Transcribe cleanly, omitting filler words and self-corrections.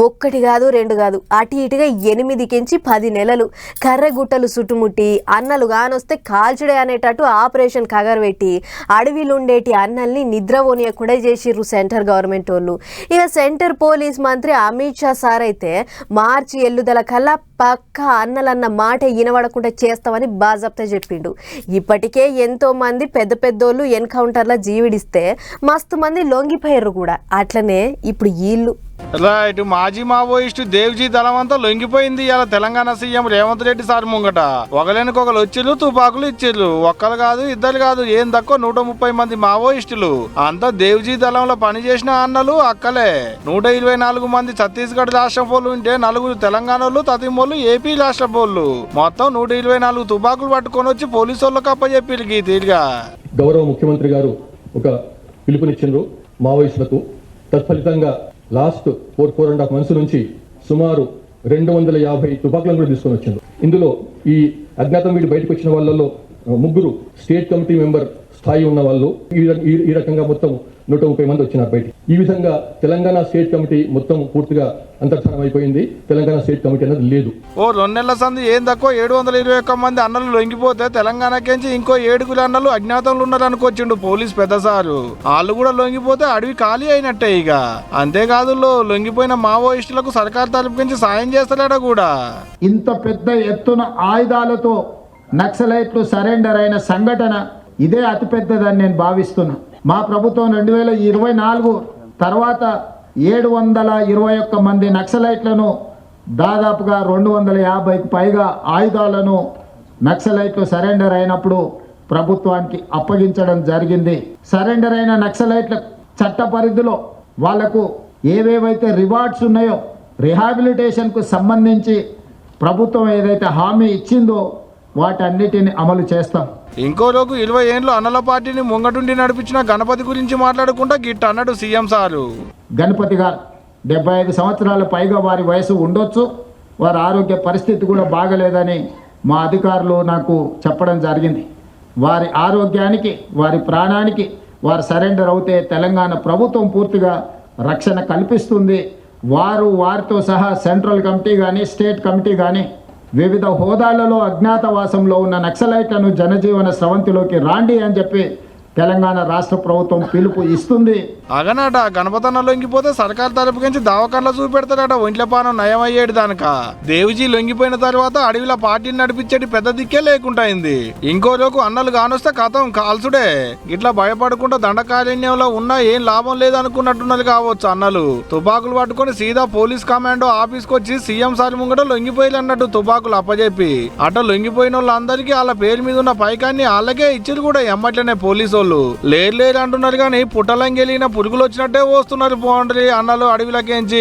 ఒక్కటి కాదు రెండు కాదు అటు ఇటుగా 8-10 నెలలు కర్రగుట్టలు చుట్టుముట్టి అన్నలు గానొస్తే కాల్చుడే అనేటట్టు ఆపరేషన్ కగరబెట్టి అడవిలుండేటి అన్నల్ని నిద్రపోనీయకుండా చేసిర్రు సెంటర్ గవర్నమెంట్ వాళ్ళు. ఇక సెంటర్ పోలీస్ మంత్రి అమిత్ షా సార్ అయితే మార్చి ఎల్లుదల కల్లా పక్క అన్నలన్న మాట వినబడకుండా చేస్తామని బాజాప్తా చెప్పిండు. ఇప్పటికే ఎంతో మంది పెద్ద పెద్దోళ్ళు ఎన్కౌంటర్ల జీవిడిస్తే మస్తు మంది లొంగిపోయారు కూడా. అట్లనే ఇప్పుడు వీళ్ళు రైట్. మాజీ మావోయిస్టు దేవ్జీ దళం అంతా లొంగిపోయింది. ఇలా తెలంగాణ సీఎం రేవంత్ రెడ్డి సార్ ముంగట ఒకలేనికొకరు వచ్చిర్రు, తుపాకులు ఇచ్చిర్రు. ఒక్కరు కాదు ఇద్దరు కాదు, ఏం తక్కువ 130 మంది మావోయిస్టులు. అంతా దేవ్జీ దళంలో పనిచేసిన అన్నలు అక్కలే. 124 మంది ఛత్తీస్గఢ్ రాష్ట్ర పోలు ఉంటే 4 తెలంగాణలు, 13 ఏపీ రాష్ట్ర పోలు. మొత్తం 124 తుపాకులు పట్టుకొని వచ్చి పోలీసు వాళ్ళకి అప్పచెప్పిరు. తీరుగా గౌరవ ముఖ్యమంత్రి గారు ఒక పిలుపునిచ్చిండ్రు మావోయిస్టులకు. తత్ఫలితంగా లాస్ట్ 4.5 మంత్స్ నుంచి సుమారు 250 తుపాకులను కూడా తీసుకొని వచ్చిండ్రు. ఇందులో ఈ అజ్ఞాతం వీడి బయటకు వచ్చిన వాళ్ళలో 3 స్టేట్ కమిటీ మెంబర్ స్థాయి ఉన్న వాళ్ళు. ఈ రకంగా మొత్తం 130 మంది వచ్చినారు బయట. ఈ విధంగా తెలంగాణ స్టేట్ కమిటీ మొత్తం పూర్తిగా అంతర్ధానం అయిపోయింది. తెలంగాణ స్టేట్ కమిటీ అనేది లేదు. 2 నెలల సంది ఏం తక్కువ 721 మంది అన్నలు లొంగిపోతే తెలంగాణకేంచి ఇంకో 7 అన్నలు అజ్ఞాతంలో ఉన్నారు అనుకొచ్చిండు పోలీస్ పెద్ద సారు. వాళ్ళు కూడా లొంగిపోతే అడవి ఖాళీ అయినట్టే. ఇక అంతేకాదు లొంగిపోయిన మావోయిస్టులకు సర్కార్ తరపు నుంచి సాయం చేస్తారట కూడా. ఇంత పెద్ద ఎత్తున ఆయుధాలతో నక్సలైట్లు సరెండర్ అయిన సంఘటన ఇదే అతిపెద్దదని నేను భావిస్తున్నా. మా ప్రభుత్వం 2024 తర్వాత 721 మంది నక్సలైట్లను, దాదాపుగా 250కు పైగా ఆయుధాలను నక్సలైట్లు సరెండర్ అయినప్పుడు ప్రభుత్వానికి అప్పగించడం జరిగింది. సరెండర్ అయిన నక్సలైట్ల చట్ట పరిధిలో వాళ్లకు ఏవేవైతే రివార్డ్స్ ఉన్నాయో, రిహాబిలిటేషన్కు సంబంధించి ప్రభుత్వం ఏదైతే హామీ ఇచ్చిందో వాటన్నిటిని అమలు చేస్తాం. ఇంకోలోకు 20 ఏళ్ళు అన్నల పార్టీని ముంగటుండి నడిపించిన గణపతి గురించి మాట్లాడుకుంటా గిట్ట అన్నాడు సీఎం సారు. గణపతి గారు 75 సంవత్సరాల పైగా వారి వయసు ఉండొచ్చు. వారి ఆరోగ్య పరిస్థితి కూడా బాగలేదని మా అధికారులు నాకు చెప్పడం జరిగింది. వారి ఆరోగ్యానికి, వారి ప్రాణానికి వారు సరెండర్ అవుతే తెలంగాణ ప్రభుత్వం పూర్తిగా రక్షణ కల్పిస్తుంది. వారితో సహా సెంట్రల్ కమిటీ కానీ, స్టేట్ కమిటీ కానీ వివిధ హోదాలలో అజ్ఞాతవాసంలో ఉన్న నక్సలైట్లను జనజీవన స్రవంతిలోకి రాండి అని చెప్పి తెలంగాణ రాష్ట్ర ప్రభుత్వం పిలుపు ఇస్తుంది. అగనట గణపతన్న లొంగిపోతే సర్కార్ తరపు నుంచి దవాఖానలో చూపెడతాడట ఒంట్ల పానం నయం అయ్యేడు దానిక. దేవిజీ లొంగిపోయిన తర్వాత అడవిలో పార్టీని నడిపించేటి పెద్ద దిక్కే లేకుండా అయింది. ఇంకో రోజు అన్నలు కానొస్తే కథం కాల్సుడే. ఇట్లా భయపడకుండా దండకారణ్యంలో ఉన్నా ఏం లాభం లేదనుకున్నట్టున్నది కావచ్చు అన్నలు. తుపాకులు పట్టుకొని సీదా పోలీస్ కమాండో ఆఫీస్కి వచ్చి సీఎం సార్ ముంగట లొంగిపోయి అన్నట్టు తుపాకులు అప్పచెప్పి అట్లా లొంగిపోయిన వాళ్ళందరికీ వాళ్ళ పేరు మీద ఉన్న పైకాన్ని వాళ్ళకే ఇచ్చిరు కూడా. ఎమ్మట్లనే పోలీసు లేరు అంటున్నారు కానీ పుట్టలంగెలిగిన పురుగులు వచ్చినట్టే వస్తున్నారు పోండ్రి అన్నలు అడవిలకేంచి.